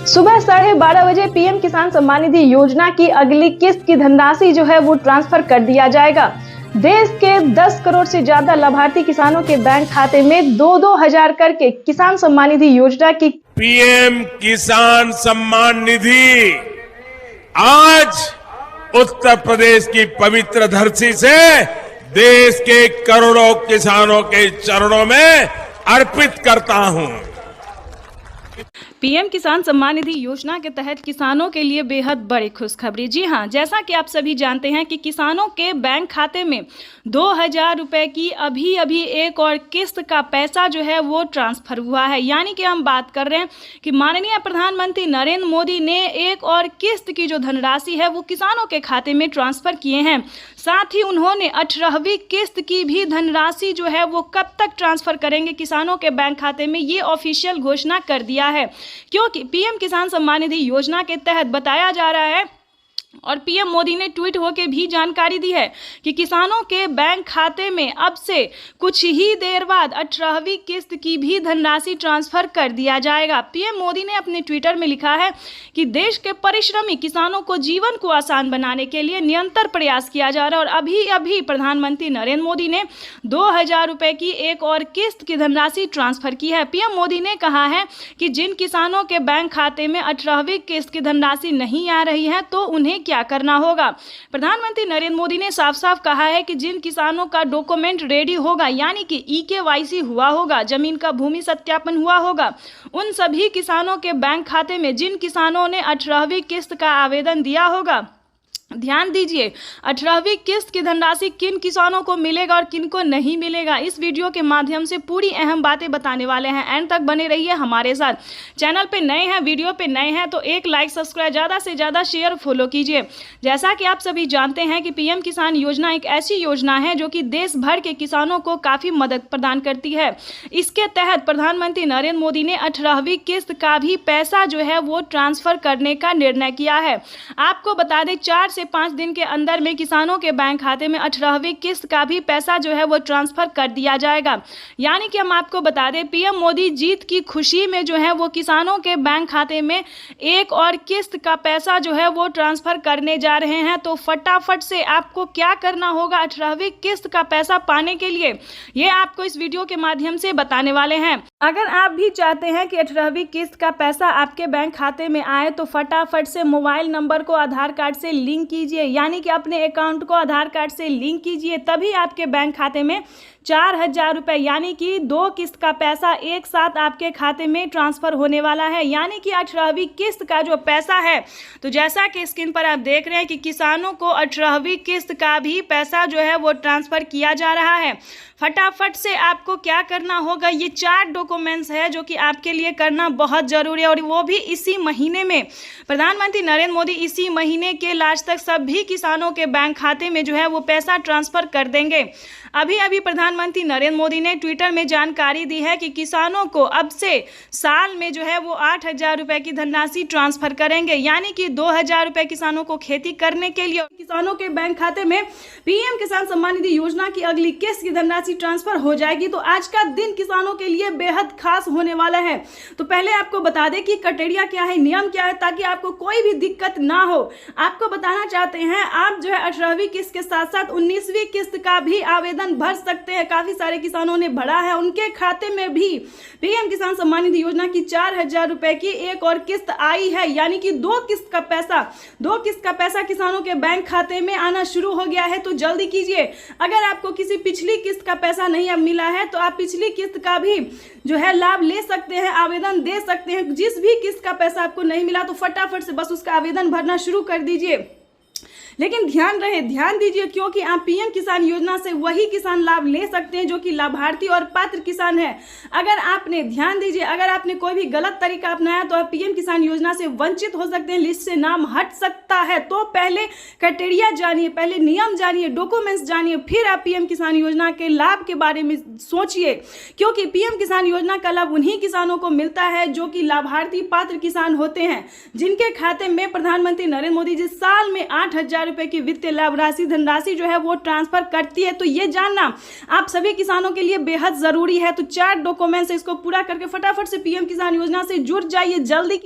सुबह 12:30 बजे पीएम किसान सम्मान निधि योजना की अगली किस्त की धनराशि जो है वो ट्रांसफर कर दिया जाएगा। देश के 10 करोड़ से ज्यादा लाभार्थी किसानों के बैंक खाते में 2-2 हजार करके किसान सम्मान निधि योजना की पीएम किसान सम्मान निधि आज उत्तर प्रदेश की पवित्र धरती से देश के करोड़ों किसानों के चरणों में अर्पित करता हूं। पीएम किसान सम्मान निधि योजना के तहत किसानों के लिए बेहद बड़ी खुशखबरी। जी हां, जैसा कि आप सभी जानते हैं कि किसानों के बैंक खाते में 2,000 रुपए की अभी एक और किस्त का पैसा जो है वो ट्रांसफर हुआ है। यानी कि हम बात कर रहे हैं कि माननीय प्रधानमंत्री नरेंद्र मोदी ने एक और किस्त की जो धनराशि है वो किसानों के खाते में ट्रांसफर किए हैं। साथ ही उन्होंने 18वीं किस्त की भी धनराशि जो है वो कब तक ट्रांसफर करेंगे किसानों के बैंक खाते में, ये ऑफिशियल घोषणा कर दिया है। क्योंकि पीएम किसान सम्मान निधि योजना के तहत बताया जा रहा है और पीएम मोदी ने ट्वीट होकर भी जानकारी दी है कि किसानों के बैंक खाते में अब से कुछ ही देर बाद 18वीं किस्त की भी धनराशि ट्रांसफर कर दिया जाएगा। पीएम मोदी ने अपने ट्विटर में लिखा है कि देश के परिश्रमी किसानों को जीवन को आसान बनाने के लिए निरंतर प्रयास किया जा रहा है और अभी प्रधानमंत्री नरेंद्र मोदी ने 2,000 रुपए की एक और किस्त की धनराशि ट्रांसफर की है। पीएम मोदी ने कहा है कि जिन किसानों के बैंक खाते में 18वीं किस्त की धनराशि नहीं आ रही है तो उन्हें क्या करना होगा। प्रधानमंत्री नरेंद्र मोदी ने साफ साफ कहा है कि जिन किसानों का डॉक्यूमेंट रेडी होगा, यानी कि EKYC हुआ होगा, जमीन का भूमि सत्यापन हुआ होगा, उन सभी किसानों के बैंक खाते में जिन किसानों ने 18वीं किस्त का आवेदन दिया होगा, ध्यान दीजिए 18वीं किस्त की धनराशि किन किसानों को मिलेगा और किन को नहीं मिलेगा। इस वीडियो के माध्यम से पूरी अहम बातें बताने वाले हैं। एंड तक बने रहिए हमारे साथ। चैनल पे नए हैं, वीडियो पे नए हैं तो एक लाइक, सब्सक्राइब, ज़्यादा से ज़्यादा शेयर, फॉलो कीजिए। जैसा कि आप सभी जानते हैं कि पीएम किसान योजना एक ऐसी योजना है जो कि देश भर के किसानों को काफ़ी मदद प्रदान करती है। इसके तहत प्रधानमंत्री नरेंद्र मोदी ने 18वीं किस्त का भी पैसा जो है वो ट्रांसफर करने का निर्णय किया है। आपको बता दें 4 से 5 दिन के अंदर में किसानों के बैंक खाते में 18वीं किस्त का भी पैसा जो है वो ट्रांसफर कर दिया जाएगा। यानी कि हम आपको बता दें पीएम मोदी जीत की खुशी में जो है वो किसानों के बैंक खाते में एक और किस्त का पैसा जो है वो ट्रांसफर करने जा रहे हैं। तो फटाफट से आपको क्या करना होगा 18वीं किस्त का पैसा पाने के लिए, ये आपको इस वीडियो के माध्यम से बताने वाले हैं। अगर आप भी चाहते हैं कि 18वीं किस्त का पैसा आपके बैंक खाते में आए तो फटाफट से मोबाइल नंबर को आधार कार्ड से लिंक कीजिए, यानी कि अपने अकाउंट को आधार कार्ड से लिंक कीजिए, तभी आपके बैंक खाते में 4,000 रुपये यानी कि 2 किस्त का पैसा एक साथ आपके खाते में ट्रांसफर होने वाला है। यानी कि 18वीं किस्त का जो पैसा है, तो जैसा कि स्क्रीन पर आप देख रहे हैं कि किसानों को 18वीं किस्त का भी पैसा जो है वो ट्रांसफर किया जा रहा है। फटाफट से आपको क्या करना होगा, ये 4 डॉक्यूमेंट्स है जो कि आपके लिए करना बहुत ज़रूरी है और वो भी इसी महीने में। प्रधानमंत्री नरेंद्र मोदी इसी महीने के लास्ट तक सभी किसानों के बैंक खाते में जो है वो पैसा ट्रांसफर कर देंगे। अभी प्रधानमंत्री नरेंद्र मोदी ने ट्विटर में जानकारी दी है कि किसानों को अब से साल में जो है वो 8,000 रुपए की धनराशि ट्रांसफर करेंगे। यानी कि 2,000 रुपए किसानों को खेती करने के लिए किसानों के बैंक खाते में पीएम किसान सम्मान निधि योजना की अगली किस्त की धनराशि ट्रांसफर हो जाएगी। तो आज का दिन किसानों के लिए बेहद खास होने वाला है। तो पहले आपको बता दें कि क्राइटेरिया क्या है, नियम क्या है, ताकि आपको कोई भी दिक्कत ना हो। आपको बताना चाहते हैं आप जो है 18वीं किस्त के साथ साथ 19वीं किस्त का भी आवेदन भर सकते हैं। काफी सारे किसानों ने भरा है, उनके खाते में भी पीएम किसान सम्मान निधि योजना की 4,000 रुपए की एक और किस्त आई है। यानी कि 2 किस्त का पैसा किसानों के बैंक खाते में आना शुरू हो गया है। तो जल्दी कीजिए। अगर आपको किसी पिछली किस्त का पैसा नहीं अब मिला है तो आप पिछली किस्त का भी जो है लाभ ले सकते हैं, आवेदन दे सकते हैं। जिस भी किस्त का पैसा आपको नहीं मिला तो फटाफट से बस उसका आवेदन भरना शुरू कर दीजिए। लेकिन ध्यान दीजिए, क्योंकि आप पीएम किसान योजना से वही किसान लाभ ले सकते हैं जो कि लाभार्थी और पात्र किसान है। अगर आपने कोई भी गलत तरीका अपनाया तो आप पीएम किसान योजना से वंचित हो सकते हैं, लिस्ट से नाम हट सकता है। तो पहले क्राइटेरिया जानिए, पहले नियम जानिए, डॉक्यूमेंट्स जानिए, फिर आप पीएम किसान योजना के लाभ के बारे में सोचिए। क्योंकि पीएम किसान योजना का लाभ उन्हीं किसानों को मिलता है जो कि लाभार्थी पात्र किसान होते हैं, जिनके खाते में प्रधानमंत्री नरेंद्र मोदी जी साल में 8,000 रुपए की वित्तीय लाभ राशि धनराशि जो है वो ट्रांसफर करती है। तो ये जानना आप सभी किसानों के लिए बेहद जरूरी है। तो 4 डॉक्यूमेंट्स इसको पूरा करके फटाफट से पीएम किसान योजना से जुड़ जाइए जल्दी।